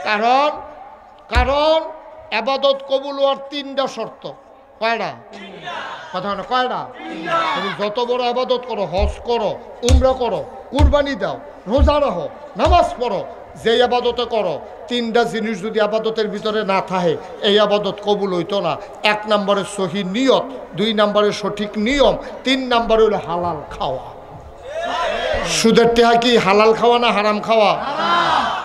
কারণ কারণ ইবাদত কবুল হওয়ার তিনটা শর্ত। কয়টা কথা না? কয়টা? তুমি যত বড় ইবাদত করো, হজ করো, উমরা করো, কুরবানি দাও, রোজা রাখো, নামাজ পড়ো, যে ইবাদতে করো, তিনটা জিনিস যদি ইবাদতের ভিতরে না থাকে এই ইবাদত কবুল হইতো না। এক নম্বরে সহি নিয়ত, দুই নম্বরে সঠিক নিয়ম, তিন নম্বরে হলো হালাল খাওয়া। সুদের টেহা কি হালাল খাওয়া না হারাম খাওয়া?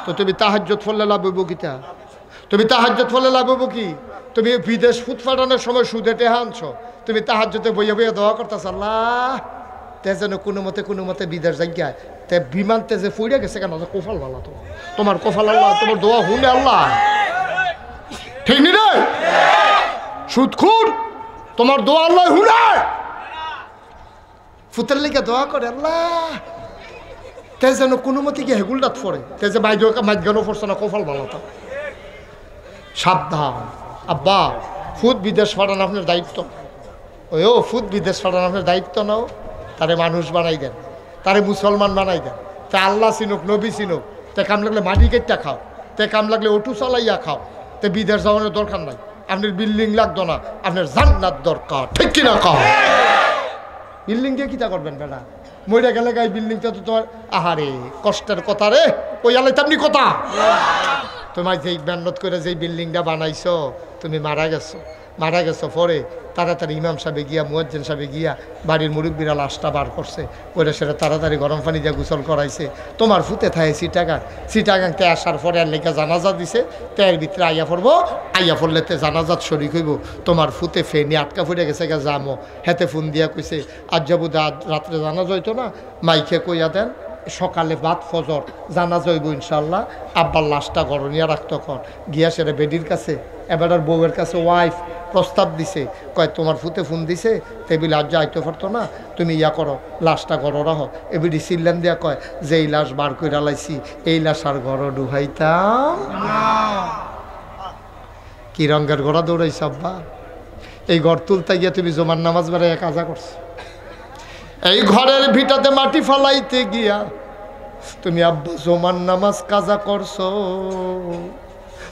তো তুমি তাহাজ্জুদ পড়লে লাভ হইব কিতা? তুমি তাহাজ্জুদ পড়লে লাভ হইব কি? তুমি বিদেশ ফুট ফাটানোর সময় সুদে টেহা আনছো, তুমি তাহাজ্জুদে বইয়া বইয়া দোয়া করতেছ, আল্লাহ তে যেন কোনো মতে বিদেশ জায়গায় তে বিমান তে যে ফুইরা গেছে কেন? কপাল ভালো তোমার কপাল, আল্লাহ তোমার দোয়া হুনে আল্লাহ। ঠিক নি রে সুদখোর? তোমার দোয়া আল্লাহ হুনে। ফুতের লেগে দোয়া করে, আল্লাহ তে যেন কোনো মতে গিয়ে হেগুলটাত পড়ে, তে যে মাইগানো পড়ছে না, কপাল ভালো। সাবধান আব্বা, ফুদ বিদেশ পাঠানো আপনার দায়িত্ব। ওই ও ফুদ বিদেশ পাঠানো আপনার দায়িত্ব নাও। তারে মানুষ বানাই দেন, তারে মুসলমান বানাই দেন, তে আল্লাহ চিনুক, নবী চিনুক। তে কাম লাগলে মাটি কেটটা খাও, তে কাম লাগলে অটু চালাইয়া খাও। তে বিদেশ যাওয়ানোর দরকার নাই, আপনার বিল্ডিং লাগতো না, আপনার জান্নাত দরকার। ঠিক কিনা খাও? বিল্ডিং দিয়ে কিতা করবেন বেটা? মইরা গেলে গাই বিল্ডিংটা তো তোমার আহারে কষ্টের কথা রে। ওই আলাই তেমনি কথা। তোমার যেই মেহনত করে যেই বিল্ডিংটা বানাইছো, তুমি মারা গেছো পরে তাড়াতাড়ি ইমাম সাহেবে গিয়া, মুয়াজ্জিন সাহেবে গিয়া বাড়ির মুরব্বীরা লাশটা বার করছে, ওইটা সেটা তাড়াতাড়ি গরম পানি দিয়ে গোসল করাইছে। তোমার ফুতে থাকে চিটাগাংতে আসার পরে আর লেখা জানাজা দিছে, তের ভিতরে আইয়া পড়বো, আইয়া পড়লে তে জানাজাত শরিক হইব। তোমার ফুতে ফেনি আটকা ফুটে গেছে গা জামো, হেতে ফোন দিয়া কইছে আজ যাবো রাত্রে জানাজা হইতো না, মাইকে কইয়া দেন সকালে বাদ ফজর জানা যাইব ইনশাল্লাহ। আব্বার লাশটা গরনিয়া রাখতো কর গিয়া সেটা বেডির কাছে, এবার আর বউয়ের কাছে ওয়াইফ প্রস্তাব দিছে, কয় তোমার ফুতে ফোন দিছে টেবিল আজ যাইতে পারতো না, তুমি ইয়া করো লাশটা গড় রাখো। এবিডি সিল্লান দিয়া কয় যে এই লাশ বার করে লাইছি এই লাশ আর গড় ডুহাইতাম। কি রঙের গড়া দৌড়াইছ আব্বা? এই ঘর তুলতে গিয়া তুমি জমার নামাজ বেড়াইয়া কাজা করছো। এই ঘরের ভিটাতে মাটি ফালাইতে গিয়া তুমি আব্বা জমান নামাজ কাজা করছো।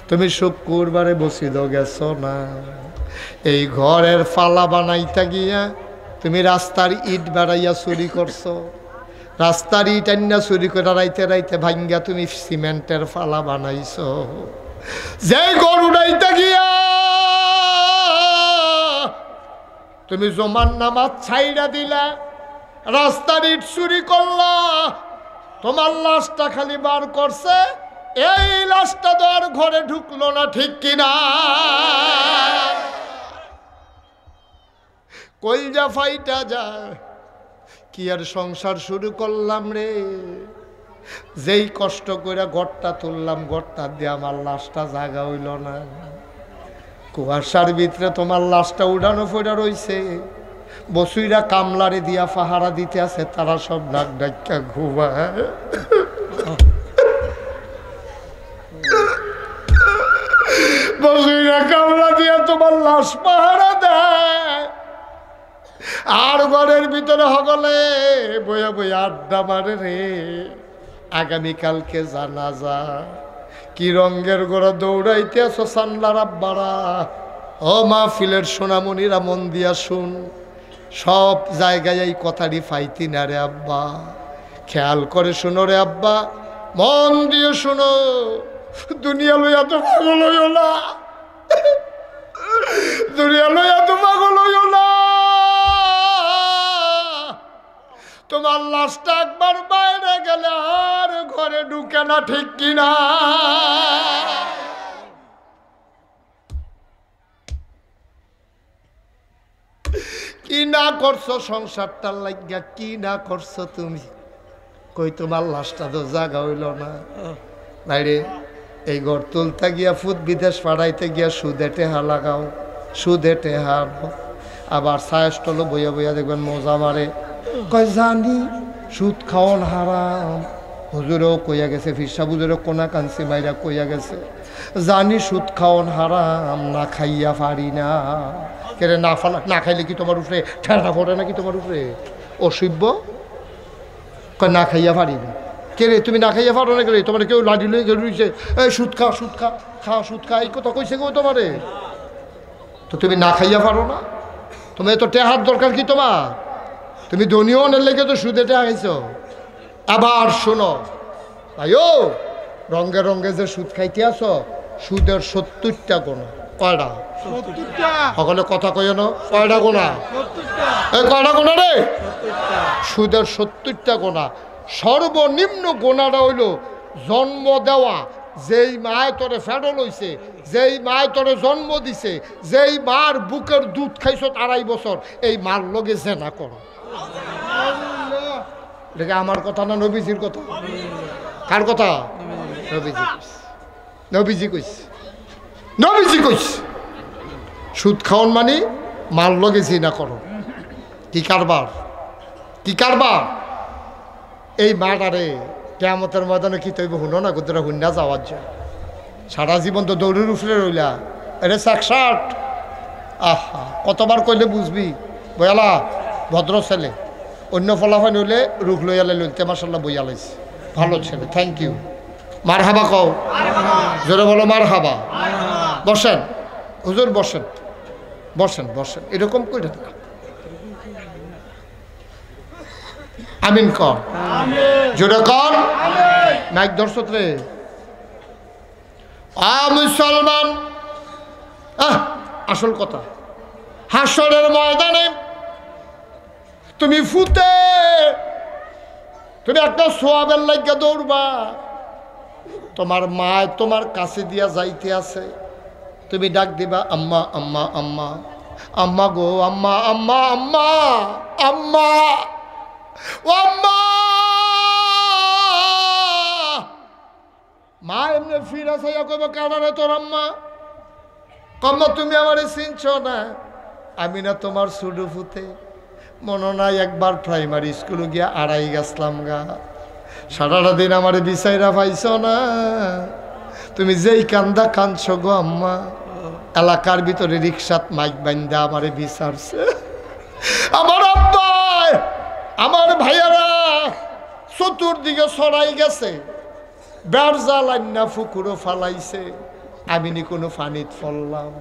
তুমি শুক্রবারে বসিদ গেছো না, এই ঘরের ফালা বানাইতে গিয়া তুমি রাস্তার ইট বাড়াইয়া চুরি করছো। রাস্তার ইট আন্না চুরি করে রাইতে রাইতে ভাঙ্গা তুমি সিমেন্টের ফালা বানাইছো। যে ঘর উড়াইতে গিয়া তুমি জমান নামাজ ছাইড়া দিলা, রাস্তার ইট চুরি করলা, তোমার লাশটা খালি বার করছে, এই লাশটা তো আর ঘরে ঢুকলো না। ঠিক কিনা? কলজা ফাইটা যায়। কি আর সংসার শুরু করলাম রে, যেই কষ্ট করে ঘরটা তুললাম, ঘরটা দিয়ে আমার লাশটা জাগা হইল না। কুয়াশার ভিতরে তোমার লাশটা উড়ানো ফোড়া রইছে, বসুইরা কামলারে দিয়া পাহারা দিতে আছে, তারা সব নাক ডাক্কা ঘুমায়। বসুইরা কামলা দিয়া তোমার লাশ পাহারা দেয়, আর ঘরের ভিতরে হগলে বইয়া বইয়া আড্ডা মারে রে। আগামীকালকে জানাজা। কি রঙের গোড়া দৌড়াইতে আছো সানলার আব্বারা? ও মাহফিলের সোনামণিরা মন দিয়া শুন, সব জায়গায় এই কথাটি ফাইতি না রে আব্বা, খেয়াল করে শুনো রে আব্বা, মন দিয়ে শুনো। দুনিয়া লইয়া তো পাগল হইও না, দুনিয়া লইয়া তো পাগল হইও না। তোমার লাশটা একবার বাইরে গেলে আর ঘরে ঢুকে না। ঠিক কিনা? কি না করছো সংসারটার লাগিয়া, কি না করছো তুমি? কই তোমার লাশটা তো জাগা হইল না। বাইরে এই ঘর তুলতে গিয়া ফুট বিদেশ পাড়াইতে গিয়া সুদে টেহা লাগাও, সুদে টেহা। আবার সায়স্টলো বইয়া বইয়া দেখবেন মজা মারে, কয় জানি সুদ খাওয়ান হারাম। হুজুরেও কইয়া গেছে, ফিরসা হুজুরেও কোনা কান্সি মাইরা কইয়া গেছে, জানি সুদ খাওয়ান হারাম, না খাইয়া পারি না। কেরে না খাইলে কি তোমার উপরে ঠেলা পড়ে নাকি তোমার উপরে? অসভ্য। কয় না খাইয়া পারি না। কে রে তুমি না খাইয়া পারো না গেলে তোমার কেউ লাঠি লই গেলে রইছে এই সুদ খা সুদ খা খা সুদ খা এই কথা কইছে গো তোমারে তো তুমি না খাইয়া পারো না তোমার তো টেহার দরকার কি তোমার তুমি ধনীয় অনের লেগে তো সুদে টেহা খাইছো আবার শোনো আয়ো রঙে রঙে যে সুদ খাইতে আসো সুদের 70টা গোনা কয়টা সকলে কথা কই না কয়টা গোনা এই কয়টা গোনা রে সুদের 70টা গোনা সর্বনিম্ন গোনাটা হইল জন্ম দেওয়া যেই মায় তোরে ফেডল হইছে যেই মায় তোরে জন্ম দিছে যেই মার বুকের দুধ খাইছ 2.5 বছর এই মার লগে জেনা করো দেখে আমার কথা না নবীজির কথা কার কথা নবীজি কইছে নবীজি কইছে সুদ খাওয়ান মানে মার লগে জিনা করো কি কারবার কি কারবার এই মাটারে কিয়ামতের ময়দানে কি তৈব শুনো না গোদরা হুন্না যাওয়ার যায় সারা জীবন তো দৌড়ের উফরে রইলা এটা 160 আহা কতবার কইলে বুঝবি বয়ালা ভদ্র ছেলে অন্য ফলাফল হইলে রুখ লইয়ালে লইতে মাসাল্লাহ বইয়া লাইছে ভালো ছেলে থ্যাংক ইউ মার হাবা কও জোরে বলো মার হাবা বসেন হুজুর বসেন বসেন বসেন এরকম করে না আমিন কর জোরে কর মাইক দর্শক রে মুসলমান আসল কথা হাসরের ময়দানে তুমি ফুতে তুমি একটা সোয়াবের লাগিয়া দৌড়বা তোমার মা তোমার কাছে দিয়া যাইতে আছে তুমি ডাক দিবা আম্মা আম্মা আম্মা আম্মা গো আম্মা আম্মা আম্মা আম্মা ও আম্মা মা এমনি ফিরা চাইয়া কইব কানারে তোর আম্মা কম্মা তুমি আমারে চিনছ না আমি না তোমার সুডু ফুতে মনে নাই একবার প্রাইমারি স্কুলে গিয়া আড়াই গেছলাম গা সারাটা দিন আমারে বিচাইরা পাইছ না তুমি যেই কান্দা কাঁদছ গো আম্মা এলাকার ভিতরে রিক্সাত মাইক বাইন্দা আমারে বিচারছে আমার আব্বা আমার ভাইয়ারা চতুর্দিকে ছড়াই গেছে বেড়জা লাইনা ফুকুরো ফালাইছে আমি নি কোনো ফানিত ফললাম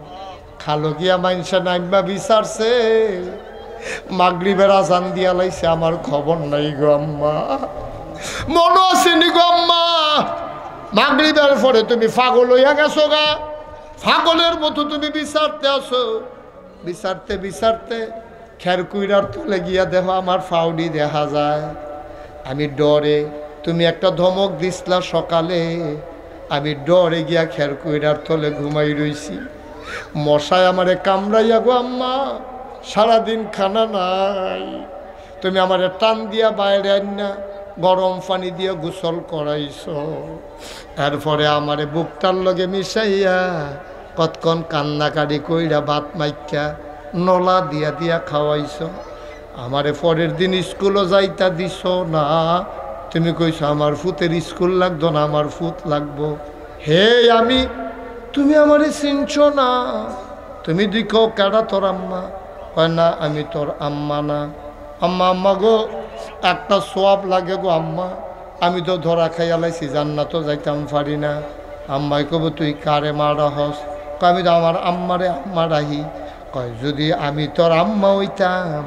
খালো গিয়া মাইনসা নাইমা বিচারছে মাগরিবের আজান দিয়া লাইছে আমার খবর নাই গো আম্মা মনে আছে নি গো আম্মা মাগরিবের পরে তুমি পাগল হইয়া গেছো গা পাগলের মতো তুমি বিচারতে আসো বিচারতে বিচারতে খেরকুইরার তলে গিয়া দেখো আমার ফাউডি দেখা যায় আমি ডরে তুমি একটা ধমক দিসলা সকালে আমি ডরে গিয়া খেরকুইরার তলে ঘুমাই রইছি মশায় আমারে কামড়াইয়া গো আম্মা সারাদিন খানা নাই তুমি আমারে টান দিয়া বাইরে আইনা গরম পানি দিয়ে গোসল করাইছ এরপরে আমারে বুকটার লগে মিশাইয়া কতক্ষণ কান্নাকাটি কইরা ভাত মাইকা নলা দিয়া দিয়া খাওয়াইছ আমারে পরের দিন স্কুলও যাইতা দিছ না তুমি কইছ আমার ফুতের স্কুল লাগতো না আমার ফুত লাগবো হে আমি তুমি আমারে চিনছ না তুমি দেখো কেডা তোর আম্মা কয় না আমি তোর আম্মা না আম্মা আম্মা গো একটা সোয়াব লাগে গো আম্মা আমি তো ধরা খাইয়া লাইছি জান্নাতও যাইতাম পারি না আম্মাই কব তুই কারে মারা হস আমি তো আমার আম্মারে আম্মা রাহি কয় যদি আমি তোর আম্মা হইতাম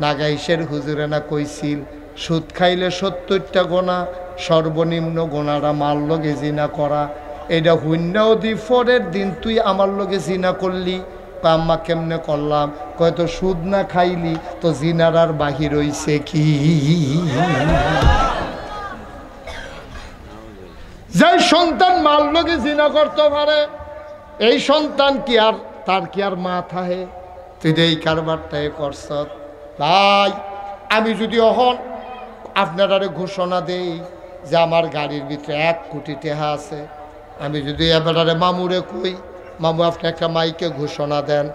নাগাইশের হুজুরে না কইছিল সুদ খাইলে 70টা গোনা সর্বনিম্ন গোনাটা মার লগে জিনা করা এটা হুন্যাও দি পরের দিন তুই আমার লগে জিনা করলি আম্মা কেমনে করলাম কয় তো সুদ না খাইলি তো জিনার আর বাহির হইছে কি যে সন্তান মার লগে জিনা করতে পারে এই সন্তান কি আর তার কি আর মা থাহে তুই এই কারবারটাই করছ তাই আমি যদি অহন আপনারা ঘোষণা দেই যে আমার গাড়ির ভিতরে 1 কোটি টাকা আছে আমি যদি এবারে মামুরে কই মামু আপনি একটা মাইকে ঘোষণা দেন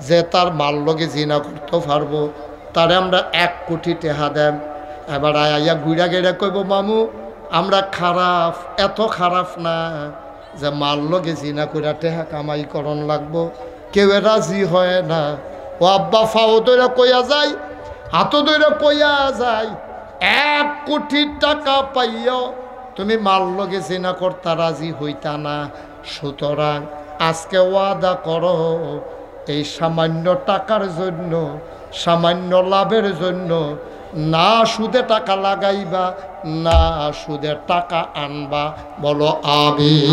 যে তার মার লগে জিনা করতে পারবো তারে আমরা 1 কোটি টাকা দেন এবার আয়া ঘুরা গেড়ে কইব মামু আমরা খারাপ এত খারাপ না যে মার লগে জিনা করে টাকা কামাই করণ লাগবো কেউ রাজি হয় না ও আব্বা ফাও দইরা কইয়া যায় হাতও দইরা কইয়া যায় 1 কোটি টাকা পাইয়া তুমি মাল লগে জিনা করতা রাজি হইতা না, সুতরাং আজকে ওয়াদা করো এই সামান্য টাকার জন্য, সামান্য লাভের জন্য না সুদে টাকা লাগাইবা, না সুদে টাকা আনবা। বলো আমিন।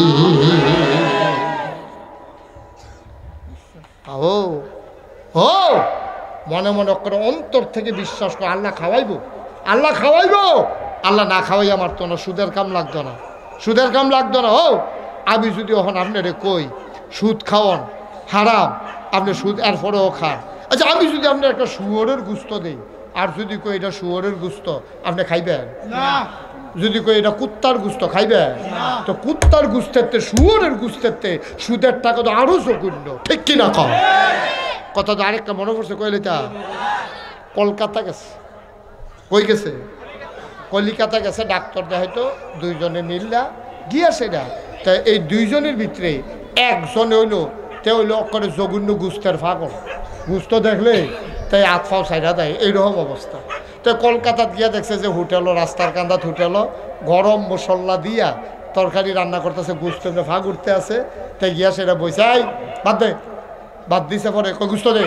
ও ও মনে মনে করে অন্তর থেকে বিশ্বাস করে আল্লাহ খাওয়াইবো, আল্লাহ খাওয়াইবো। আল্লাহ না খাওয়াই আমার তো না, সুদের কাম লাগতো না, সুদের কাম লাগতো না। ও আমি যদি ওখানে আপনারে কই সুদ খাওয়ান হারাম, আপনি সুদ এরপরেও খান। আচ্ছা আমি যদি আপনার একটা শুয়োরের গুস্ত দেই, আর যদি কই এটা শুয়োরের গুস্ত, আপনি খাইবেন না? যদি কই এটা কুত্তার গুস্ত, খাইবেন? তো কুত্তার গুস্তের শুয়োরের গুস্তের সুদের টাকা তো আরো জঘন্য, ঠিক কিনা কম? কথা তো আরেকটা মনে পড়ছে, কইলে তা কলকাতা গেছে, কই গেছে? কলিকাতা গেছে ডাক্তার দেখাইতো, দুইজনে মিললা গিয়া সেটা। তা এই দুইজনের ভিতরে একজনে হইলো তে হইলো অক্ষরে জঘন্য গুস্তের ফাগল, গুস্ত দেখলে তাই আতফাও সাইডা দেয়, এইরকম অবস্থা। তো কলকাতাত গিয়া দেখছে যে হোটেলও, রাস্তার কান্দাত হোটেলও গরম মশলা দিয়া তরকারি রান্না করতেছে, গুস্ত ফাগ উঠতে আছে। তাই গিয়া সেটা বইসাই বাদ দে, বাদ দিছে পরে গুস্ত দে,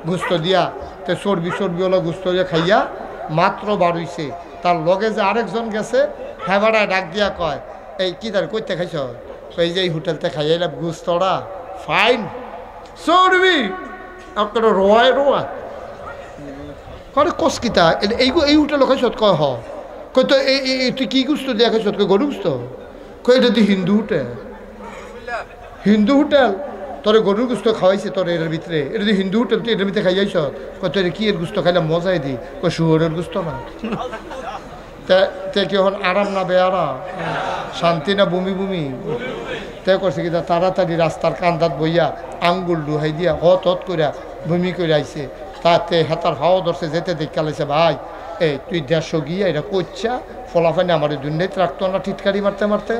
গুস্ত দিয়া তো চর্বি হলো গুস্ত দিয়ে খাইয়া মাত্র বাড়ইছে। তার লগে যে আরেকজন গেছে, হ্যাঁ বাড়ায় ডাক দিয়া কয় এই কি তার কইতে খাইছ? এই যে এই হোটেলতে খাইয়াইলাম গুস্তরা ফাইন, চর্বি আপনার রোয়ায় রোয়া করে কসকিতা এই হোটেল খাইছ? কয় হ। কই তো এই তুই কি গুস্ত দিয়া খাইছ? কই গরু গুস্ত। কই এটা তুই হিন্দু হোটেল, হিন্দু হোটেল তোর গরুর গুস্ত খাওয়াইছে তোর এর ভিতরে, এটা তুই হিন্দু হোটেল, তুই এটার ভিতরে খাইয়াইছ? কই তোর কি এর গুস্ত খাইলাম মজাই দি? কই শুয়োরের গুস্ত না। তে কি এখন আরাম না বেয়ারাম, শান্তি না বমি বমি? তে করছে কি তাড়াতাড়ি রাস্তার কান্দাত বইয়া আঙ্গুল ডুহাই দিয়া হত হত করে বমি করে আইছে। তাতে হেতার হাওয়া ধরছে, যেতে দেখে লাইছে ভাই এই তুই 150 গিয়া এটা কইছা ফলাফানি আমার দুর্নীতি রাখতো না, টিটকারি মারতে মারতে।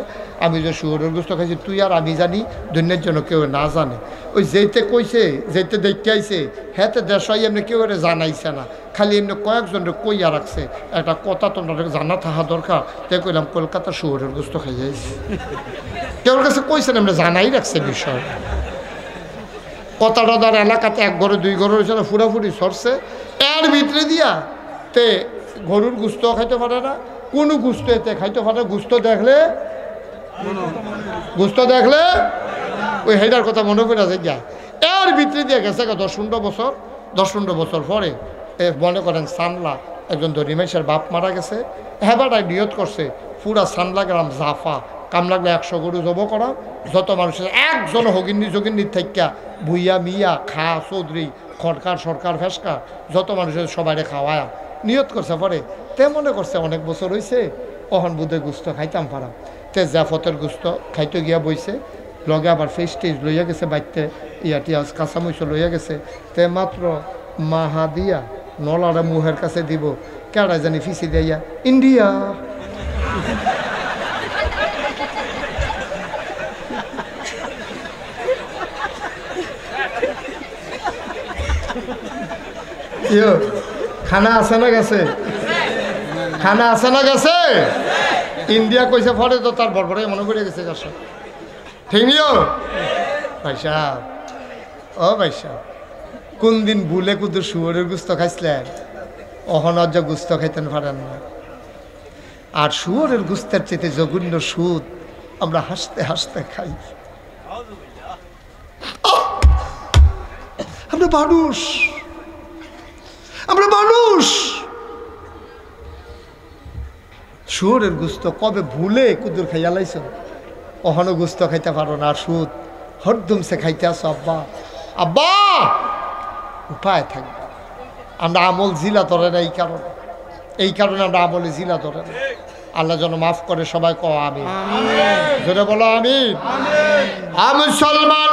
আমি যে শুয়োরের গোস্ত খাইছি তুই আর আমি জানি, দুর্নীতির জন্য কেউ না জানে। ওই যেতে কইছে, যেতে দেখতে আইছে, হ্যাঁ 150 এমনি কেউ জানাইছে না, খালি এমনি কয়েকজনের কইয়া রাখছে। একটা কথা তোমরা জানা থাকা দরকার। তাই কইলাম কলকাতা শুয়োরের গোস্ত খাই যাইছি, কেউ কাছে কইছেন এমনি জানাই রাখছে বিষয়। কথাটা ধর এলাকাতে এক ঘরে দুই ঘরে হয়েছে না, ফুরাফুরি সরছে এর ভিতরে দিয়া। তে গরুর গুস্ত খাইতে পারে না, কোনো গুস্ত এতে খাইতে পারে। গুস্ত দেখলে ওই হেডার কথা মনে পড়ে আছে গিয়া। এর ভিতরে দিয়ে গেছে 10-15 বছর পরে মনে করেন সানলা একজন দরিমেশের বাপ মারা গেছে। হেবাটাই নিয়ত করছে পুরা সানলা গ্রাম জাফা কাম লাগলে 100 গরু জব করা, যত মানুষের একজন হগিন্নি যোগিন্নির থাইকা ভুইয়া মিয়া খা চৌধুরী খড়কার সরকার ফেসকা যত মানুষের সবাই খাওয়ায় নিয়ত করছে। পরে তে মনে করছে অনেক বছর হয়েছে অহন বুধে গুস্ত খাইতাম পারাম। তে জাফতের গুস্ত খাইতে গিয়া বইছে, লগে আবার ফেস্টেজ লইয়া গেছে, বাইতে ইয়াটিয়া কাঁচামরিচ লইয়া গেছে। তে মাত্র মাহা দিয়া নলারে মুহের কাছে দিব, কেডা জানি ফিসি দিয়া ইন্ডিয়া। খানা আছে না গেছে? খানা আছে না গেছে? ইন্ডিয়া কইছে পরে তো তার বড় মনে করে গেছে গাছ। ঠিক নিও ভাই সাহেব, ও ভাই সাহেব, কোন দিন ভুলে কুদুর শুয়োরের গুস্ত খাইছিলেন? অহনজ্য গুস্ত খাইতেন পারেন না। আর শুয়োরের গুস্তের চেয়ে জঘন্য সুদ আমরা হাসতে হাসতে খাই। আমরা মানুষ, শুয়োরের গুস্ত কবে ভুলে কুদুর খাইয়া লাইছ? অহনো গুস্ত খাইতে পারো না, আর সুদ হরদম সে খাইতে আসো। আব্বা উপায় থাকবে। আমরা আমল জিলা ধরে না, এই কারণে আমরা আমলে জিলা ধরে না। আল্লাহ যেন মাফ করে সবাই কও আমিন। জোরে বলো আমিন। আমি মুসলমান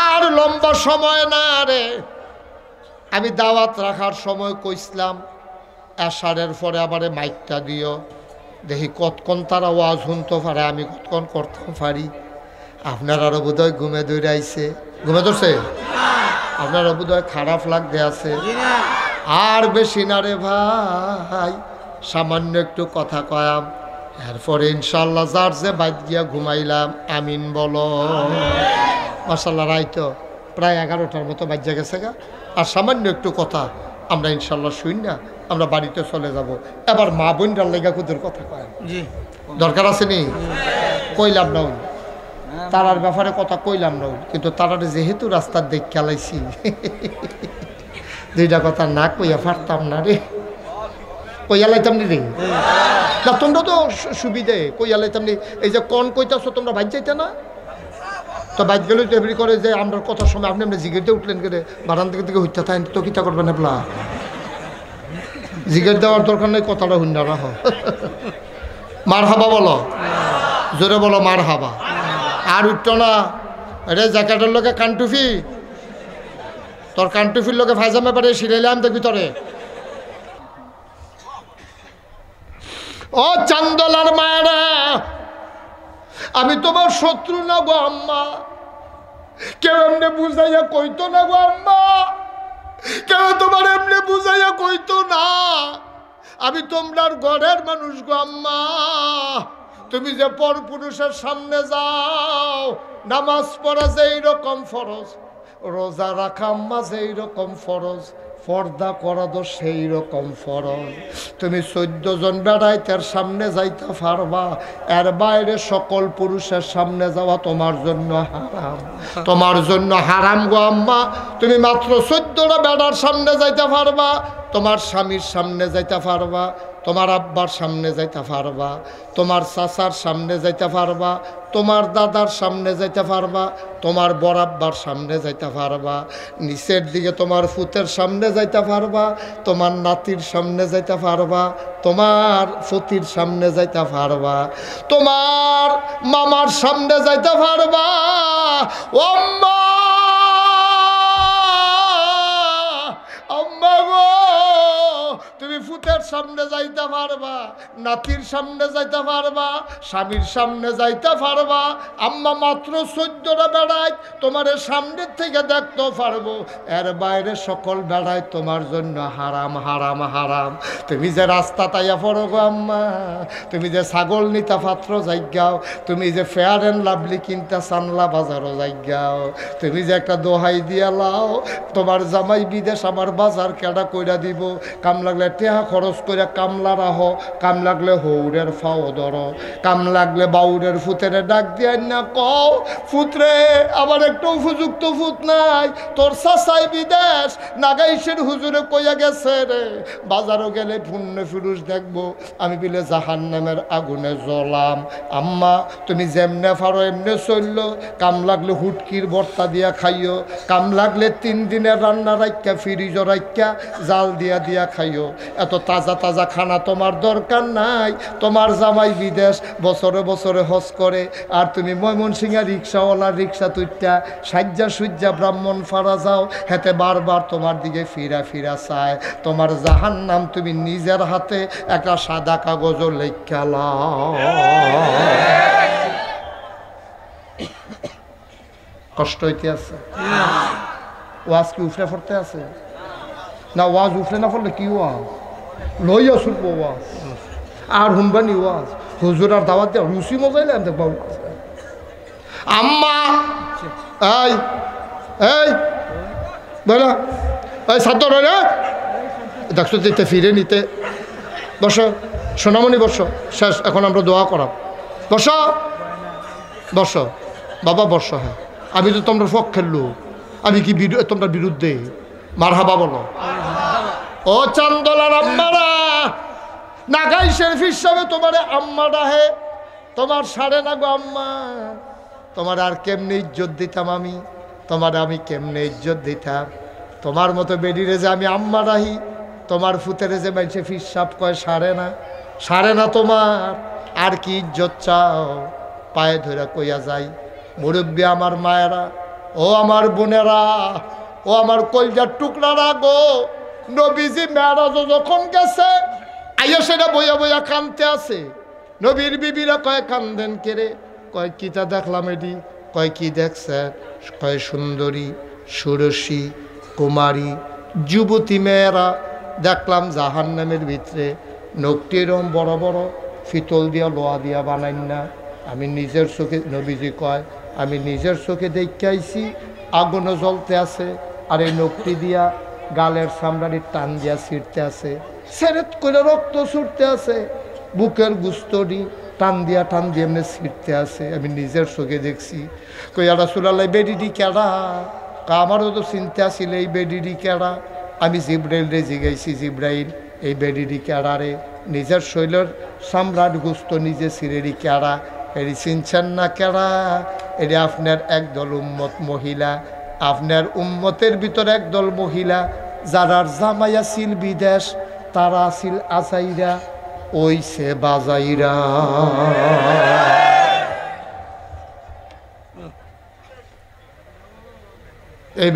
আর লম্বা সময় না রে, আমি দাওয়াত রাখার সময় কইসলাম এশারের পরে আবার মাইকটা দিও, দেখি কতক্ষণ তারা ওয়াজ শুনতে পারে, আমি কতক্ষণ করতে পারি। আপনারারও বোধহয় ঘুমে দৌড়ে আইছে, ঘুমে ধরছে, আপনারও বোধহয় খারাপ লাগতে আছে। আর বেশি না রে ভাই, সামান্য একটু কথা কয়াম। এরপরে ইনশাল্লাহ যার যে বাইত গিয়া ঘুমাইলাম আমিন বলো। মাশাল্লাহ রাইতো প্রায় 11টার মতো বাজ্যা গেছে গা। আর সামান্য একটু কথা আমরা ইনশাল্লাহ শুই না, আমরা বাড়িতে চলে যাব। এবার মা বোনটার লেগা কুদের কথা কয় দরকার আছে নি, কইলাম না ওই তারার ব্যাপারে কথা কইলাম না ওই, কিন্তু তারারে যেহেতু রাস্তার দিক খেলাইছি দুইটা কথা না কইয়া পারতাম না রে, কইয়া লাইতাম নি রে না, তোমরা তো সুবিধে কইয়া লাইতাম নি। এই যে কন কইতাছো তোমরা বাইর যাইতে না, তো বাইর গেলেই তো এমনি করে যে আমরা কথার সময় আপনি আপনি জিগেরতে উঠলেন করে বারান থেকে হইতে থাকেন তো কিতা করবেন আপলা, জিগের দেওয়ার দরকার নেই, কথাটা হুন্ডা রাখ। মার হাবা বলো, জোরে বলো মার হাবা। আর উঠত না রে জ্যাকেটের লোকে কানটুফি, তোর কানটুফির লোকে ফাইজামে পারে সিরাইলাম দেখবি তোরে। ও চান্দলার মায়েরা, আমি তোমার শত্রু না গো আম্মা, কেউ এমনি বুঝাইয়া কইতো না গো আম্মা, কেউ তোমার এমনি বুঝাইয়া কইতো না, আমি তোমরার ঘরের মানুষ গো আম্মা। তুমি যে পর পুরুষের সামনে যাও, নামাজ পড়া যেই রকম ফরজ, রোজা রাখা আম্মা যেই রকম ফরজ, পর্দা করা তো সেই রকম ফরজ। তুমি 14 জন বেড়াইতের সামনে যাইতে পারবা, এর বাইরে সকল পুরুষের সামনে যাওয়া তোমার জন্য হারাম, তোমার জন্য হারাম গো আম্মা। তুমি মাত্র 14টা বেড়ার সামনে যাইতে পারবা, তোমার স্বামীর সামনে যাইতে পারবা, তোমার আব্বার সামনে যাইতে পারবা, তোমার চাচার সামনে যাইতে পারবা, তোমার দাদার সামনে যাইতে পারবা, তোমার বড়াব্বার সামনে যাইতে পারবা, নিচের দিকে তোমার ফুতের সামনে যাইতে পারবা, তোমার নাতির সামনে যাইতে পারবা, তোমার ফতির সামনে যাইতে পারবা, তোমার মামার সামনে যাইতে পারবা। ও আম্মা, আম্মা গো, তুমি ফুতের সামনে যাইতে পারবা, নাতির সামনে যাইতে পারবা, স্বামীর সামনে যাইতে পারবা। আম্মা মাত্র 14টা বেড়ায় তোমার সামনের থেকে দেখতে পারবো, এর বাইরে সকল বেড়ায় তোমার জন্য হারাম হারাম হারাম। তুমি যে রাস্তা তাইয়া পড়ো গো আম্মা, তুমি যে ছাগল নিতা পাত্র যাইগাও, তুমি যে ফেয়ার অ্যান্ড লাভলি কিনতে চানলা বাজারও যাইগাও, তুমি যে একটা দোহাই দিয়া লাও তোমার জামাই বিদেশ আমার বাজার কেডা কইরা দিব, কাম লাগলে টেহা খরচ করে কামলা রাহ, কাম লাগলে হৌরের ফাও ধরো, কাম লাগলে বাউরের ফুতের ডাক দিয়ে না কও, ফুতরে আবার একটা উপযুক্ত ফুত নাই, তোর চাচাই বিদেশ নাগাইশের হুজুরে কইয়া গেছে রে, বাজারও গেলে পুণ্য পুরুষ দেখবো আমি বিলে জাহান্নামের আগুনে জ্বলাম। আম্মা তুমি যেমনে পারো এমনে চলল, কাম লাগলে হুটকির ভর্তা দিয়া খাইও, কাম লাগলে 3 দিনের রান্না রাখা ফ্রিজ রাখা জাল দিয়া দিয়া খাইও। এত তাজা তাজা খানা তোমার দরকার নাই, তোমার জামাই বিদেশ বছরে বছরে হজ করে, আর তুমি ময়মনসিংহা রিক্সাওয়ালার রিক্সা তুইটা সাজ্জা সুজ্জা ব্রাহ্মণ ফাড়া যাও, হেতে বারবার তোমার দিকে ফিরা ফিরা চায়। তোমার জাহান্নাম তুমি নিজের হাতে একটা সাদা কাগজও লেখা লাও। কষ্ট হইতে আছে, ওয়াজ কি উফরে পড়তে আছে না? ওয়াজ উফরে না পড়লে কি ওয়াজ লইয়া শুনবো, ওয়াজ আর হুনবানি ওয়াজ হুজুর আর দাওয়াত দেওয়া রুচি মজাইলে আমি দেখবো। আম্মা এই এই বলো এই সাদ্য রে দেখছো যেতে ফিরে নিতে, বসো সোনামণি বসো, শেষ এখন আমরা দোয়া করাম, বসো বসো বাবা বসো। হ্যাঁ আমি তো তোমরা পক্ষের লোক, আমি কি তোমরা বিরুদ্ধে? মারহাবা বলো। ও চান্দলার আম্মারা, নাগাইশের হিসাবে তোমার আম্মা ডাহে, তোমার সাড়ে না গো আম্মা, তোমার আর কেমনে ইজ্জত দিতাম আমি, তোমার আমি কেমনে ইজ্জত দিতাম? তোমার মতো বেডিরে যে আমি আম্মা ডাহি, তোমার ফুতেরে যে মানুষে ফিসাব কয় সাড়ে না তোমার আর কি ইজ্জত চাও? পায়ে ধরে কইয়া যাই, মুরব্বী আমার মায়েরা, ও আমার বোনেরা, ও আমার কলজার টুকরারা গো, নবীজি মেরাজ যখন গেছে আইয়া সেটা বইয়া বইয়া কানতে আছে। নবীর বিবিরা কয় কান্দেন কেরে? কয় কিতা দেখলাম এটি? কয় কি দেখছে? কয় সুন্দরী ষোড়শী কুমারী যুবতী মেয়েরা দেখলাম জাহান্নামের ভিতরে, নখটি এরম বড় বড়, ফিতল দিয়া লোহা দিয়া বানাইন না। আমি নিজের চোখে, নবীজি কয়, আমি নিজের চোখে দেখতে আইছি আগুনও জ্বলতে আছে, আর এই নখটি দিয়া গালের চামড়াটি টান দিয়া ছিঁড়তে আছে, সেরেত করে রক্ত ছুটতে আছে, বুকের গুস্তটি টান দিয়া এমনি ছিঁড়তে আছে, আমি নিজের চোখে দেখছি। কইয়া রাসূলুল্লাহ বেডিটি কেডা? আমারও তো চিন্তা ছিল এই বেডিটি কেডা। আমি জিব্রাইল রে জিগাইছি, জিব্রাইল এই বেডিটি কেডা রে? নিজের শৈলের সম্রাট গুস্ত নিজে ছিঁড়েরি কেডা? এটি চিনছেন না কেডা? এটি আপনার একদল উম্মত মহিলা, আপনার উম্মতের ভিতরে একদল মহিলা যারার জামাই আছিল বিদেশ, তারা আছিল আজাইরা, ওইছে বাজাইরা। এই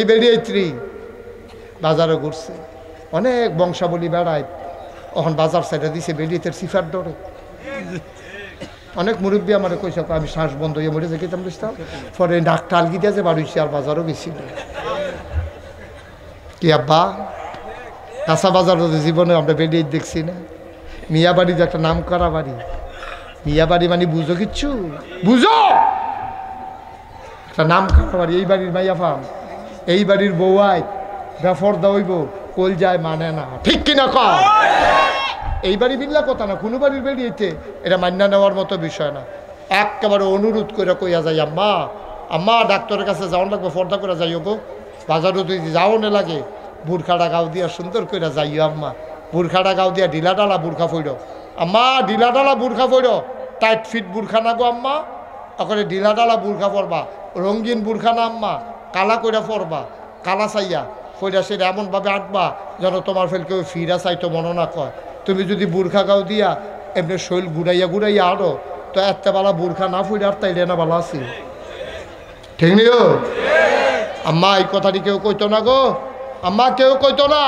বেড়ি বাজারে ঘুরছে, অনেক বংশাবলী বেড়ায়, এখন বাজার সাইডে দিছে বেড়িতের সিফার ডরে। অনেক মুরব্বী আমার কইসা, আমি শ্বাস বন্ধ হয়ে মরে যাই কেতাম বুঝতাম, পরে ডাক টালগি দিয়ে যে বাড়িছে, আর বাজারও গেছিল। কি আব্বা, কাঁচা বাজার জীবনে আমরা বেড়িয়ে দেখছি না? মিয়া বাড়ি যে একটা নাম করা বাড়ি, মিয়া বাড়ি মানে বুঝো কিচ্ছু? বুঝো একটা নাম করা বাড়ি। এই বাড়ির মাইয়া ফাম, এই বাড়ির বউয়াই বেফরদা হইব, কোল যায় মানে না, ঠিক কিনা কর? এই বাড়ি বিল্লা কথা না, কোনো বাড়ির বেরিয়েছে এটা মান্যা নেওয়ার মতো বিষয় না। একেবারে অনুরোধ করে কইয়া যাই, আম্মা আম্মা ডাক্তারের কাছে যাওয়ান লাগবে, ফর্দা করে যাইও গো, বাজারও তুই যাও না লাগে, বুরখাটা গাও দিয়া সুন্দর করে যাইও আম্মা, বুরখাটা গাও দিয়া ঢিলা ডালা বুরখা ফইর, আম্মা ঢিলা ডালা বুরখা ফইর, টাইট ফিট বুরখা না গো আম্মা, ওখানে ঢিলা ডালা বুরখা পরবা, রঙিন বুরখা না আম্মা, কালা কইরা পরবা, কালা চাইয়া ফইরা সেটা এমনভাবে আঁটবা যেন তোমার ফেল কেউ ফিরা চাইতো মনে না কয়। তুমি যদি বুরখা গাও দিয়া এমনি শৈল ঘুরাইয়া আরো, তো এত বালা বুরখা না ফুইরে আর তাইলে না বালা আছি, ঠিক নিও? আম্মা এই কথাটি কেউ কইতো না গো, আম্মা কেউ কইতো না।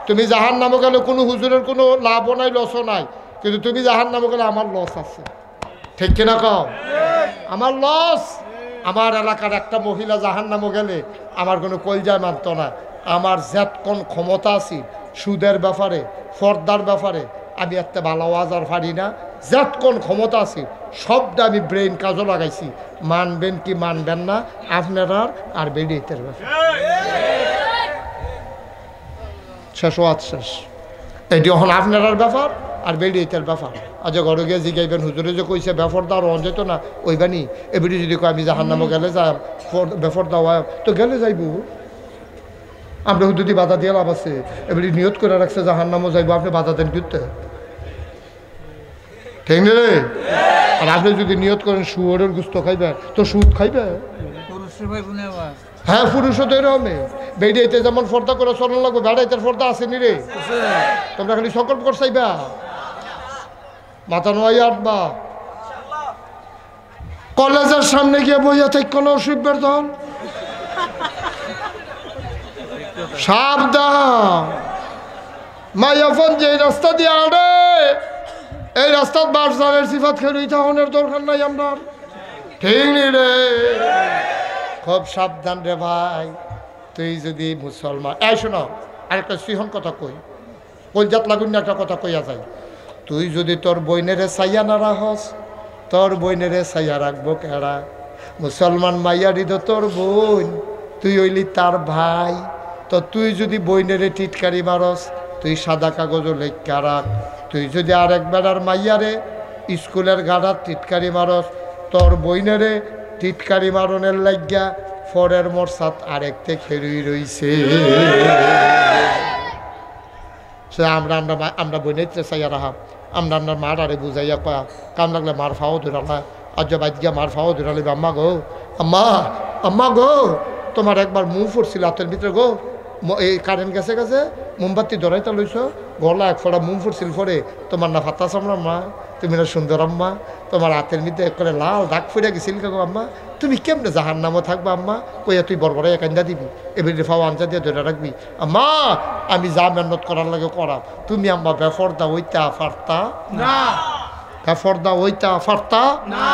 তুমি জাহান নামে গেলে কোনো হুজুরের কোনো লাভও নাই, লসও নাই, কিন্তু তুমি জাহান নামে গেলে আমার লস আছে, ঠিক কিনা কও? আমার লস। আমার এলাকার একটা মহিলা জাহান নামে গেলে আমার কোনো কলজায় মানত না। আমার কোন ক্ষমতা আছে সুদের ব্যাপারে, ফর্দার ব্যাপারে, আমি একটা ভালো আজার পারি না, কোন ক্ষমতা আছে সবটা আমি ব্রেন কাজও লাগাইছি। মানবেন কি মানবেন না আপনারা, আর বেডিয়েতের ব্যাপার শেষ শেষ, এটি এখন আপনার ব্যাপার আর বেডিয়েতের ব্যাপার। আজ ঘরে গিয়ে জিগাইবেন হুজুরে যে কইছে বেফরদা আর অন যেত না, ওইবানি এবিডি যদি কয় আমি জাহান নামে গেলে যাই বেফরদা হয় তো গেলে যাইব, আমরা হুদুদি বাধা দিয়ে লাভ আছে? এবারে নিয়ত করে রাখছে জাহান নামও যাইব, আপনি বাধা দেন কিনতে, ঠিক না রে? আর আপনি যদি নিয়ত করেন শুয়োরের গুস্ত খাইবে, তো সুদ খাইবে? হ্যাঁ, পুরুষও তো এরকমে। বেড়িয়েতে যেমন ফর্দা করে চলন লাগবে, বেড়াইতে ফর্দা আসেনি রে, তোমরা খালি সকল করছাইবা, মাথা নোয়াই আটবা। কলেজের সামনে গিয়ে বইয়া থেকে কোনো অসুবিধার দল সাবধান। মাইয়াফন যে রাস্তা দিয়ে আড়ে, এই রাস্তার বারজানের সিফাত খেয়ে ইথাহনের দরকার নাই আমরা, ঠিক নি রে? খুব সাবধান রে ভাই। তুই যদি মুসলমান, এই শোনো আরেকটা সিহন কথা কই, কলজাত লাগুন একটা কথা কইয়া যায়, তুই যদি তোর বইনেরে চাইয়া না রাখস, তোর বইনেরে চাইয়া রাখবো কেডা? মুসলমান মাইয়ারি তো তোর বোন, তুই হইলি তার ভাই, তো তুই যদি বইনেরে টিটকারি মারস, তুই সাদা কাগজও লেখা রাখ। তুই যদি আরেক বেড়ার মাইয়ারে স্কুলের গাড়ার টিটকারি মারস, তোর বইনেরে টিটকারি মারনের লাগিয়া ফরের মরসাত আরেকতে খেরুই রইছে। সে আমরা বইনেতে চাইয়া রাখা, আমরা মার আরে বুঝাইয়া কয়া, কাম লাগলে মার ফাও ধরালা, আজ বাইত গিয়া মার ফাও ধরালে, আম্মা গো আম্মা গো, তোমার একবার মুখ ফুটছিল হাতের ভিতরে গো, এই কারেন্ট গেছে গেছে মোমবাতি ধরাইতে লইছ, গলা এক ফোড়া মুখ ফুটছিল পরে, তোমার না ফাতা চামড়া মা, তুমি না সুন্দর আম্মা, তোমার হাতের মধ্যে করে লাল দাগ ফুটে গেছিল গো আম্মা, তুমি কেমনে জাহান নামও থাকবা আম্মা? কইয়া তুই বড় কান্দা দিবি, এবারে ফাও আঞ্জা দিয়ে ধরে রাখবি, আম্মা আমি যা মেহনত করার লাগে করা, তুমি আম্মা বেফরদা হইতা পারতা না, বেফরদা হইতা পারতা না।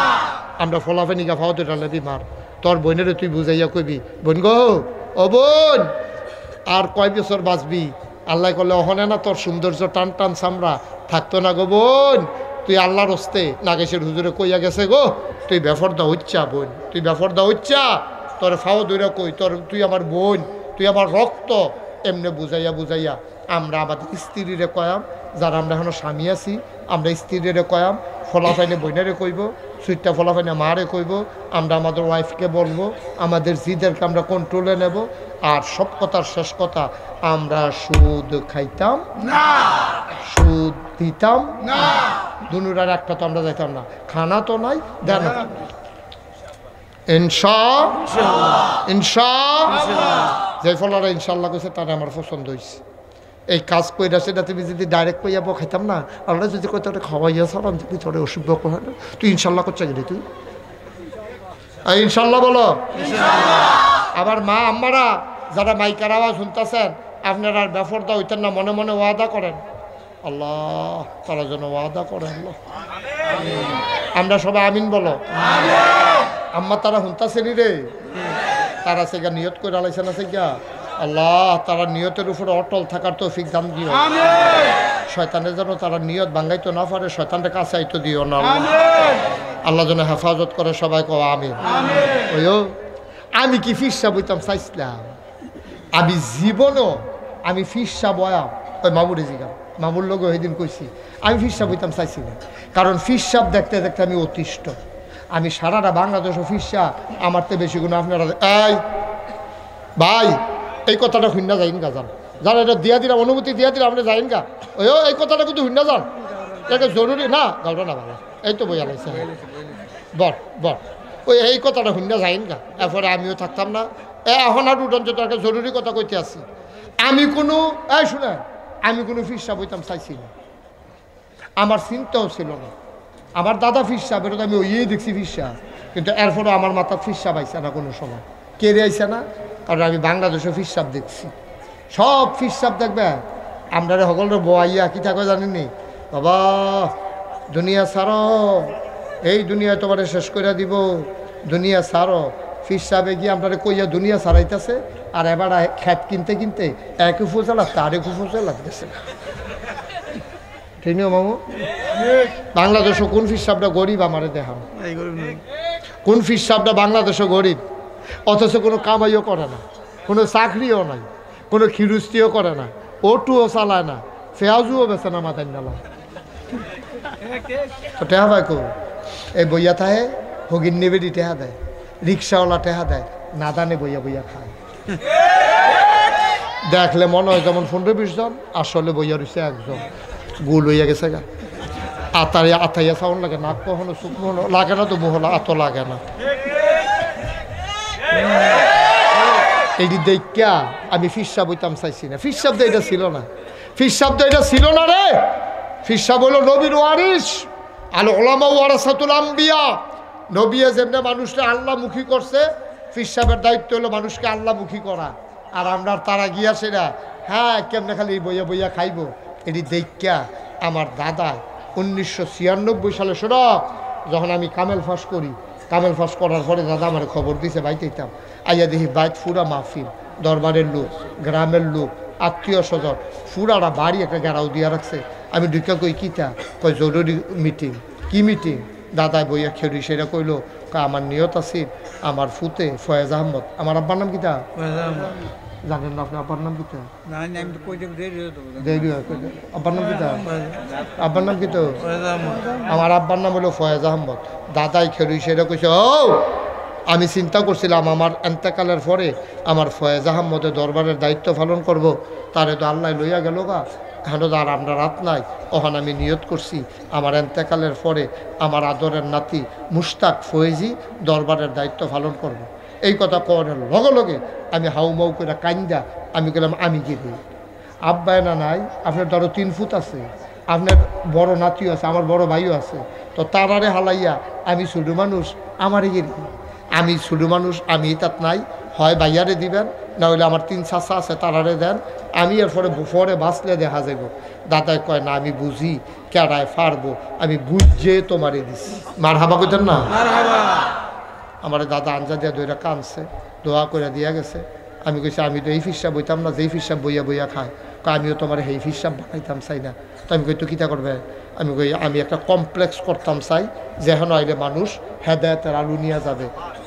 আমরা ফলাফেনিকা ফাও ধরে লাগি মার, তোর বোনেরে তুই বুঝাইয়া কইবি, বোন গো ও বোন, আর কয় বছর বাঁচবি? আল্লাহ করলে ওখানে না তোর সৌন্দর্য টান টান চামড়া থাকতো না গো বোন, তুই আল্লাহর হস্তে নাগেশের হুজুরে কইয়া গেছে গো, তুই বেফরদা হচ্ছা বোন, তুই বেফরদা হচ্ছা, তোর ফাও দূরে কই, তুই আমার বোন, তুই আমার রক্ত। এমনি বুঝাইয়া বুঝাইয়া আমরা আমাদের স্ত্রীরে কয়াম, যারা আমরা এখনো স্বামী আছি আমরা স্ত্রীরে কয়াম, ফলাফাইনে বইনারে কইব, সুইটটা ফলাফাইনে মারে কইব, আমরা আমাদের ওয়াইফকে বলবো, আমাদের জিদেরকে আমরা কন্ট্রোলে নেব। আর সব কথার শেষ কথা, আমরা সুদ খাইতাম না, সুদ দিতাম না, দুনুরার একটা তো আমরা যাইতাম না, খানা তো নাই দেন যে ফলারা ইনশাল্লাহ কইছে তারা আমার পছন্দ হয়েছে। এই কাজ কইরা সেটা তুমি যদি ডাইরেক্ট কইয়া খাইতাম না, আল্লাহ যদি কই তোরে খাওয়াইয়া সালাম যদি তোরে অসুখ করে, তুই ইনশাল্লাহ করছে গেলি তুই ইনশাল্লাহ বলো। আবার মা আম্মারা যারা মাইকার আওয়াজ শুনতেছেন, আপনারা আর বেফরদা হইতেন না, মনে মনে ওয়াদা করেন, আল্লাহ তারা যেন ওয়াদা করে আল্লাহ। আমরা সবাই আমিন বলো। আম্মা তারা শুনতেছেনি রে, তারা সেগা নিয়ত করে আলাইছে না সেগা, আল্লাহ তারা নিয়তের উপরে অটল থাকার তৌফিক দান দিও। শয়তানের যেন তারা নিয়ত ভাঙ্গাইতো না পারে, শয়তানটা কাছে আইতো দিও না আল্লাহ যেন হেফাজত করে। সবাই কো আমিন। ওইও আমি কি ফিরসা বইতাম চাইছিলাম, আমি জীবনও আমি ফিরসা বয়াম ওই মামুরে জিগাম, মামুর লোক ওইদিন কইছি আমি ফিরসা বইতাম চাইছিলাম, কারণ ফিরসাব দেখতে দেখতে আমি অতিষ্ঠ। আমি সারাটা বাংলাদেশও ফিরসা, আমার তো বেশি গুণ আপনারা। এই ভাই এই কথাটা শুননা যাইন গা, যান যান এটা দিয়া দিলাম, অনুমতি দিয়া দিলাম, আপনি যাইন গা। ওই এই কথাটা কিন্তু শুননা যান, এটা জরুরি না, গালটা না ভালো, এই তো বইয়া লাগছে বর বর, ওই এই কথাটা শুননা যাইন গা, এরপরে আমিও থাকতাম না। এখন আর উঠন যে তাকে জরুরি কথা কইতে আসি, আমি কোনো শুনে আমি কোনো ফিরসা বইতাম চাইছি না, আমার চিন্তাও ছিল না। আমার দাদা ফিরসা বেরোত আমি ওই দেখছি ফিরসা, কিন্তু এরপরে আমার মাথা ফিরসাব আইসে না কোনো সময়, কেড়ে আইসে না, কারণ আমি বাংলাদেশে ফিরসাব দেখছি। সব ফিরসাব দেখবে আমরা সকলের বইয়া কি থাকবে জানেননি, বাবা দুনিয়া ছাড়ো, এই দুনিয়া তোমার শেষ করে দিব, দুনিয়া ছাড়ো। ফিরসাবে গিয়ে আপনারা কইয়া দুনিয়া ছাড়াইতেছে, আর এবার খেত কিনতে কিনতে এক ফুসে লাগতে আরেক ফুসে লাগতেছে। ঠিক মামু, বাংলাদেশও কোন ফিরসাবটা গরিব আমারে দেখাম, কোন ফিরসাবটা বাংলাদেশও গরিব, অথচ কোনো কামাইও করে না, কোনো চাকরিও নাই, কোনো খিরুস্তিও করে না, অটোও চালায় না, ফেয়াজুও বেছে না মাথায় নালা। তো টেহা ভাই কো এই বইয়া থাহে হগির নেবেদি টেহা দেয়, রিক্সাওয়ালা টেহা দেয়, নাদানে বইয়া বইয়া খায়। দেখলে মনে হয় যেমন 15-20 জন, আসলে বইয়া রয়েছে একজন, গুল হইয়া গেছে গা, আতাইয়া সাউন্ড লাগে, নাক কখনো চুপ লাগে না, তো মুহলা আত লাগে না। এইটি দেখা আমি ফিরসাব হইতাম চাইছি না, ফিরসাব তো এটা ছিল না, ফিরসাব তো এটা ছিল না রে। ফিরসাব হলো নবীর ওয়ারিস, আল উলামা ওয়ারাসাতুল আম্বিয়া। নবিয়া যেমনি মানুষকে আল্লাহমুখী করছে, ফিরসাবের দায়িত্ব হলো মানুষকে আল্লাহমুখী করা। আর আমরা তারা গিয়া সেরা হ্যাঁ কেমনে খালি বইয়া বইয়া খাইব, এটি দেখা আমার দাদা 1996 সালে শোনো, যখন আমি কামেল ফাঁস করি, কামেল ফাঁস করার পরে দাদা আমার খবর দিছে, বাইতে দিতাম আইয়া দেখি বাইত ফুরা মাহফিল, দরবারের লোক, গ্রামের লোক, আত্মীয় স্বজন, ফুরারা বাড়ি একটা গেরাও দিয়া রাখছে। আমি ঢুকা কই কিতা, কই জরুরি মিটিং। কি মিটিং? দাদায় বইয়া খেড়ি সেটা কইলো, আমার নিয়ত আছে আমার ফুতে ফয়েজ আহমদ। আমার আব্বার নাম কিতা জানেন না আপনি? আব্বার নাম কিতা? আব্বার নাম কিতা? আব্বার নাম কিতা? আমার আব্বার নাম হলো ফয়েজ আহমদ। দাদাই খেড়ি সেটা কইছে, ও আমি চিন্তা করছিলাম আমার এন্তেকালের পরে আমার ফয়েজ আহমদের দরবারের দায়িত্ব পালন করব, তারে তো আল্লাহ লইয়া গেল গা, হেন আর আমরা রাত নাই। ওখানে আমি নিয়ত করছি আমার এন্তেকালের পরে আমার আদরের নাতি মুশতাক ফয়েজি দরবারের দায়িত্ব পালন করব। এই কথা কওয়ার লগে লগে আমি হাউমাউ করে কান্দা আমি গেলাম, আমি গেলি আব্বায় না নাই, আপনার ধরো 3 ফুট আছে, আপনার বড় নাতিও আছে, আমার বড় ভাইও আছে, তো তারারে হালাইয়া আমি ছোটো মানুষ, আমারে গেলি আমি ছোটো মানুষ, আমি তাত নাই, হয় ভাইয়ারে দিবেন, না হলে আমার 3 চাচা আছে তারারে দেন, আমি এর পরে বাঁচলে দেখা যাব। দাদাই কয় না আমি বুঝি কেডায় পারবো, আমি বুঝে তোমারে দিছি। মার হাবা কইতেন না? আমার দাদা আঞ্জা দিয়া দইরা কানছে, দোয়া করে দিয়া গেছে। আমি কইছি আমি তো এই ফিরসা বইতাম না, যেই ফিরসা বইয়া বইয়া খায়। আমিও তোমার সেই হিসাব বানাইতাম চাই না। তো আমি কই তো কিতা করবে? আমি কই আমি একটা কমপ্লেক্স করতাম চাই, যেখানে আইলে মানুষ হেদায়েতের আলু নিয়ে যাবে।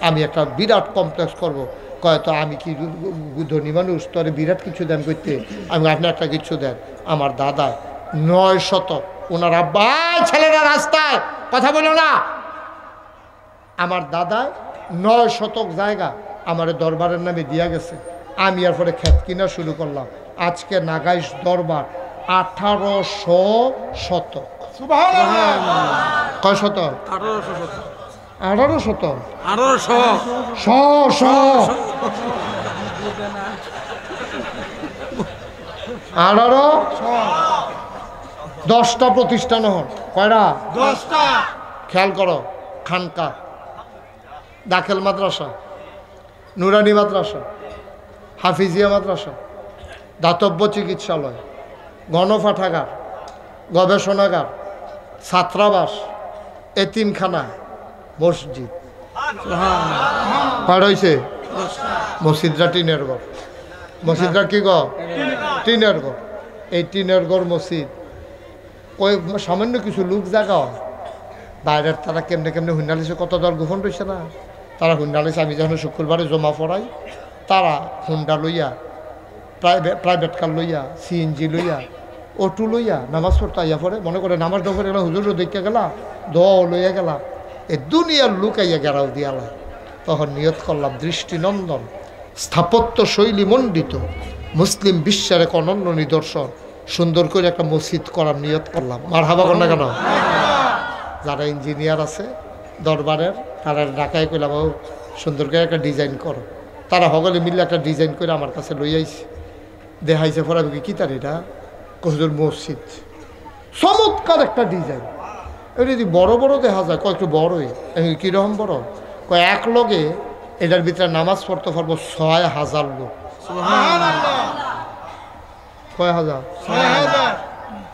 আমি একটা বিরাট কমপ্লেক্স করব। কয় তো আমি কি ধনী মানুষ, তোর বিরাট কিছু দেন করতে? আমি আপনি একটা কিছু দেন। আমার দাদা 9 শতক, ওনার আব্বা ছেলেরা রাস্তায় কথা বলো না, আমার দাদায় 9 শতক জায়গা আমার দরবারের নামে দিয়া গেছে। আমি এর পরে ক্ষেত কিনা শুরু করলাম। আজকে নাগাইশ দরবার 1800 শতক। কয় শতক? 18 শতক। 10টা প্রতিষ্ঠান হন। কয়টা? 10টা। খেয়াল করো, খানকা, দাখিল মাদ্রাসা, নুরানি মাদ্রাসা, হাফিজিয়া মাদ্রাসা, দাতব্য চিকিৎসালয়, গণপাঠাগার, গবেষণাগার, ছাত্রাবাস, এতিমখানা, মসজিদ। কয়টা হয়েছে? মসজিদরা টিনের ঘর। মসজিদরা কি ঘর? টিনের ঘর। এই টিনের ঘর মসজিদ ওই সামান্য কিছু লোক জায়গা বাইরের তারা কেমনে কেমনে হুন্ডালিছে, কত দল গোপন রয়েছে না, তারা হুন্ডালিছে। আমি যখন শুক্রবারে জমা পড়াই, তারা হুন্ডা লইয়া, প্রাইভেট কার লইয়া, সিএনজি লইয়া, অটো লইয়া নামাজ পড়তে আইয়া পড়ে। মনে করে নামাজ দফরে গেলা, হুজুরও দেখে গেলা, দ লইয়া গেলা, এই দুনিয়ার লোক আইয়া গেরাও দিয়ালা। তখন নিয়ত করলাম, দৃষ্টিনন্দন স্থাপত্য শৈলী মণ্ডিত মুসলিম বিশ্বের এক অনন্য নিদর্শন সুন্দর করে একটা মসজিদ করার নিয়ত করলাম। মারহাবা কর না কেন? যারা ইঞ্জিনিয়ার আছে দরবারের, তারা ঢাকায় কইলাম, ও সুন্দর করে একটা ডিজাইন করো। তারা সকলে মিলে একটা ডিজাইন করে আমার কাছে লই আইছে, দেখাইছে। পরে আমি কি তার এটা হুজুর মসজিদ, চমৎকার একটা ডিজাইন। এটা যদি বড় বড় দেখা যায়, কয় একটু বড়ই। কীরকম বড়? কয় এক লগে এটার ভিতরে নামাজ পড়তে পারবো 6000 লোক। কয় হাজার?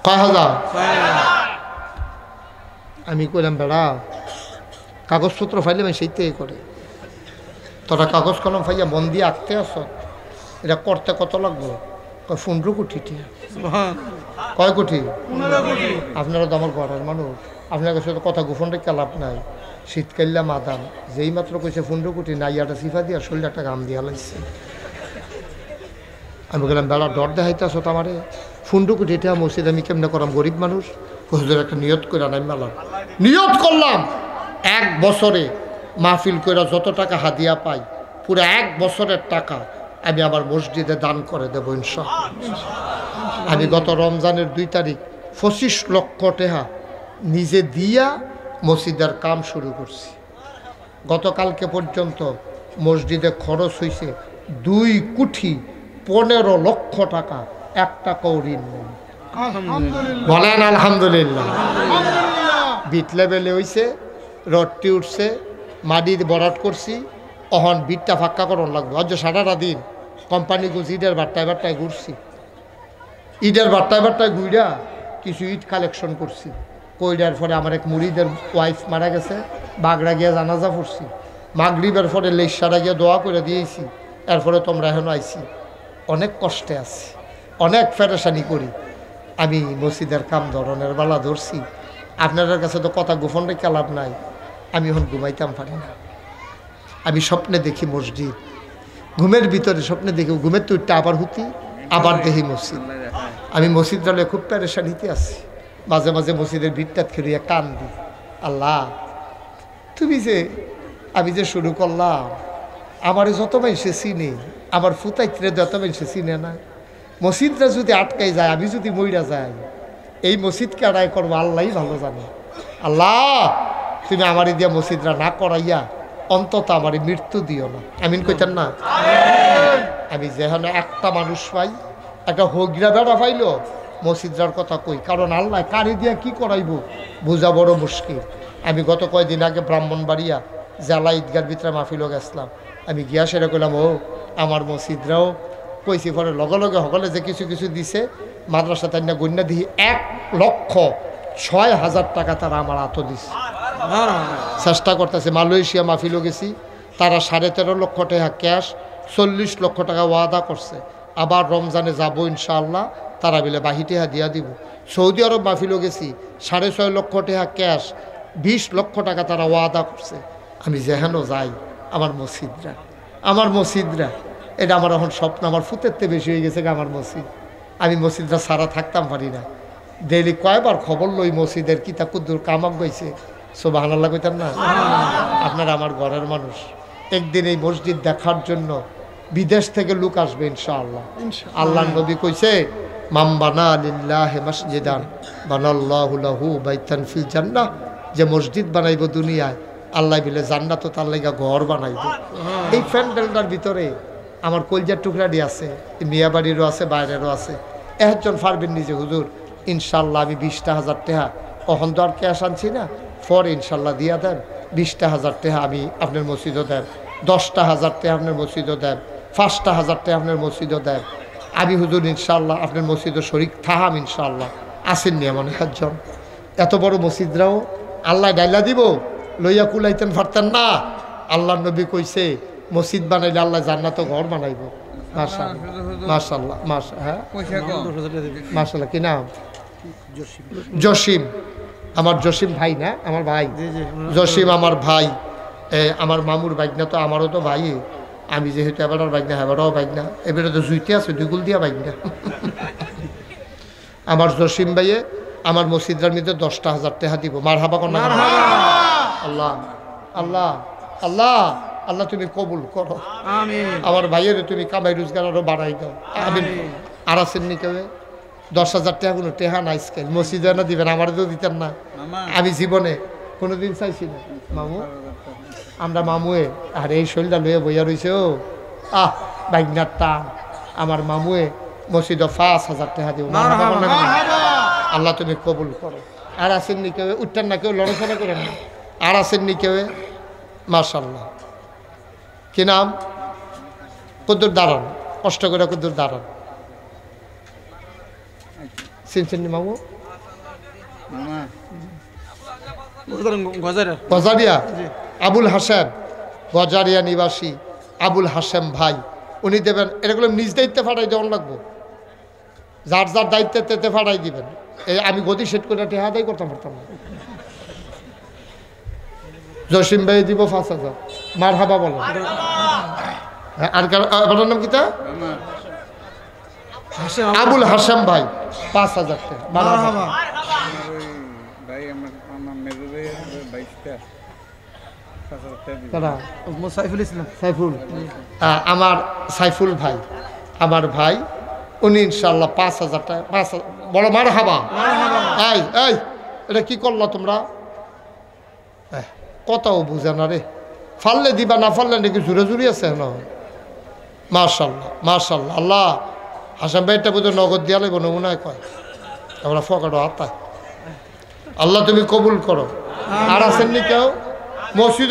কয় হাজার? আমি কইলাম, বেড়া কাগজপত্র ফাইলে আমি সেইটাই করে, তোরা কাগজ কলম ফাইয়া মন দিয়ে আঁকতে আস, এটা করতে কত লাগবো? 15 কোটি। কয় কোটি? আপনারা তো আমার ঘরের মানুষ, আপনার কাছে তো কথা গোপন রেখে লাভ নাই। শীতকাল্লা মাদাম যেই মাত্র কইছে 15 কোটি, নাইয়াটা সিফা দিয়া 16 একটা গাম দিয়া লাগছে। আমি বললাম, বেড়া ডর দেখাইতে আসো তো আমারে, 15 কোটি এটা মসজিদ আমি কেমনে করাম? গরিব মানুষ। হুজুর একটা নিয়ত করে নাই মালাম, নিয়ত করলাম 1 বছরে মাহফিল করে যত টাকা হাদিয়া পাই, পুরো 1 বছরের টাকা আমি আমার মসজিদে দান করে দেবো ইনশাআল্লাহ। আমি গত রমজানের 2 তারিখ 25 লক্ষ টাকা নিজে দিয়া মসজিদের কাম শুরু করছি। গতকালকে পর্যন্ত মসজিদে খরচ হয়েছে 2,15,00,000 টাকা, 1 টাকাও ঋণ নেই। বলেন আলহামদুলিল্লাহ। বিট লেভেলে হয়েছে, রডটি উঠছে, মাটি বরাট করছি, অহন বিটটা ফাঁকা করন লাগবে। অজ সারাটা দিন কোম্পানি গুছি ইটের বাট্টায় ঘুরছি, ইটের বাট্টায় ঘুরা কিছু ইট কালেকশন করছি। কইডার পরে আমার এক মুরিদের ওয়াইফ মারা গেছে, বাগড়া গিয়া জানাজা পড়ছি। মাগরিবের পরে লেসারা গিয়ে দোয়া করে দিয়েছি। এরপরে তোমরা এখন আইছি, অনেক কষ্টে আছি, অনেক ফেরেশানি করি। আমি মসজিদের কাম ধরনের বেলা ধরছি। আপনাদের কাছে তো কথা গোপন রেখে লাভ নাই। আমি এখন ঘুমাইতাম পারি না। আমি স্বপ্নে দেখি মসজিদ, ঘুমের ভিতরে স্বপ্নে দেখি, ঘুমের তো আবার হুতি, আবার দেখি মসজিদ। আমি মসজিদ জালে খুব পেরেশানিতে আছি। মাঝে মাঝে মসজিদের ভিড়টা খেলিয়া কান দিই, আল্লাহ তুমি যে আমি যে শুরু করলাম, আমার যত মানুষে চিনে, আমার ফুতাইত্রে যত মানুষে চিনে না, মসজিদটা যদি আটকাই যায়, আমি যদি মইরা যাই, এই মসজিদকে আদায় করবো আল্লাহই ভালো জানে। আল্লাহ তুমি আমার দিয়া মসজিদরা না করাইয়া অন্তত আমার মৃত্যু দিও না। আমিন কইতেন না? আমি যেখানে একটা মানুষ পাই, একটা হগিরা বেড়া পাইল, মসজিদরার কথা কই, কারণ আল্লাহ কারি দিয়া কি করাইব বোঝা বড় মুশকিল। আমি গত কয়েকদিন আগে ব্রাহ্মণবাড়িয়া জেলা ঈদগার ভিতরে মাহফিলও গেছিলাম। আমি গিয়া সেটা কইলাম, ও আমার মসজিদরাও কইছি। পরে লগে লগে সকলে যে কিছু কিছু দিছে, মাদ্রাসা তাই না গণ্যা দিয়ে 1,06,000 টাকা তারা আমার হাত দিছে। চেষ্টা করতেছে। মালয়েশিয়া মাহফিলও গেছি, তারা 13.5 লক্ষ টাকা ক্যাশ, 40 লক্ষ টাকা ওয়াদা করছে। আবার রমজানে যাব ইনশাআল্লাহ, তারা বিলে বাহি টেহা দিয়া দিব। সৌদি আরব মাহফিলও গেছি, 6.5 লক্ষ টাকা ক্যাশ, 20 লক্ষ টাকা তারা ওয়াদা করছে। আমি যেহেন যাই আমার মসজিদরা এটা আমার এখন স্বপ্ন, আমার ফুতেরতে বেশি হয়ে গেছে আমার মসজিদ। আমি মসজিদরা সারা থাকতাম পারি না। ডেইলি কয়বার খবর লই মসজিদের কিতা কুদ্দুর কামাক গইছে, সুবহানাল্লাহ কইতাম না? আপনারা আমার ঘরের মানুষ, একদিন এই মসজিদ দেখার জন্য বিদেশ থেকে লোক আসবে ইনশাআল্লাহ। আল্লাহর নবী কইছে, মান বানা লিল্লাহি মসজিদান বানাল্লাহু লাহু বাইতান ফিল জান্নাহ, যে মসজিদ বানাইব দুনিয়ায় আল্লাহ বিলে জান্নাতও তার লাগা ঘর বানাইব। এই প্যান্ডেলটার ভিতরে আমার কলজার টুকরাটি আছে, মিয়াবাড়িরও আছে, বাইরেরও আছে। একজন পারবেন নিজে, হুজুর ইনশাল্লাহ আমি 20,000 টাকা অহন তো আর ক্যাশ আনছি না, পরে ইনশাল্লাহ দিয়া দেন, 20,000 টাকা আমি আপনার মসজিদও দেন, 10,000 টাকা আপনার মসজিদও দেন, 5,000 টাকা আপনার মসজিদও দেন। আমি হুজুর ইনশাল্লাহ আপনার মসজিদও শরিক থাহাম ইনশাল্লাহ। আসেননি এমন একজন, এত বড় মসজিদরাও আল্লাহ ডাইলা দিব, লইয়া কুলাইতেন পারতেন না। আল্লাহ নবী কইছে মসজিদ বানাইলে আল্লাহ জান্নাত ঘর বানাইব। মাশাআল্লাহ হ্যাঁ মাশাআল্লাহ। কি নাম? জসিম। আমার জসিম ভাই না? আমার ভাই জসিম আমার ভাই, আমার মামুর বাইকনা, তো আমারও তো ভাই। আমি যেহেতু এবারও বাইকনা, এবারও বাইকনা, এবারে তো জুইতে আছে, 2 গুল দিয়া বাইকনা। আমার জসিম ভাইয়ে আমার মসজিদের মধ্যে 10,000 টাকা দিব। মারহাবা কোন? আল্লাহ আল্লাহ আল্লাহ আল্লাহ তুমি কবুল করো। আমার ভাইয়ের তুমি কামাই রোজগার আরো বাড়াই দাও। আমিন। আর আছেন নি কেউ? 10,000 টাকা কোনো টেহা নাই, স্কেল মসজিদে না দিবেন, আমার তো দিতেন না। আমি জীবনে কোনোদিন চাইছি না। মামু আমরা মামুয়ে আর এই শৈলটা লয়ে বইয়া রয়েছে, ও বাইকনার টান। আমার মামুয়ে মসজিদে 5,000 টাকা দিব। আল্লাহ তুমি কবুল করো। আর আছেন নি কেউ? উঠতেন না কেউ, লড়াচড়া করেন না। আর আছেন নি কেউ? মাশাআল্লাহ। কি নাম? কুদ্দুর দাঁড়ান, কষ্ট করে কুদ্দুর দাঁড়ান। চিনছেন মামু? গজারিয়া আবুল হাসেম, গজারিয়া নিবাসী আবুল হাসেম ভাই, উনি দেবেন। এরকম নিজ দায়িত্বে ফাটাই দেওয়ান লাগবো, যার যার দায়িত্বে তেতে ফাটাই দিবেন। এই আমি গদি সেট করে টেহা আদায় করতে পারতাম না। জসিম ভাই দিব 5,000। মারহাবা বলো। আর আপনার নাম কিতা? আবুল হাসেম ভাই, 5,000 টাকা। মারহাবা। আমার সাইফুল ভাই, আমার ভাই, উনি ইনশাল্লাহ 5,000 টাকা। 5,000 বড় মারহাবা। এই এই এটা কি করলো তোমরা? কতও বুঝে না রে, ফাললে দিবা, না ফাললে নাকি জুড়ে জুড়ি আছে না। মাশাল্লাহ মাশাল্লাহ। আল্লাহ হাসান ভাইটা বোধ নগদ দিয়া লাগবো, নমুনায় কয় আমরা ফকাটো হাত। আল্লাহ তুমি কবুল করো। আর আছেননি কেউ? মসজিদ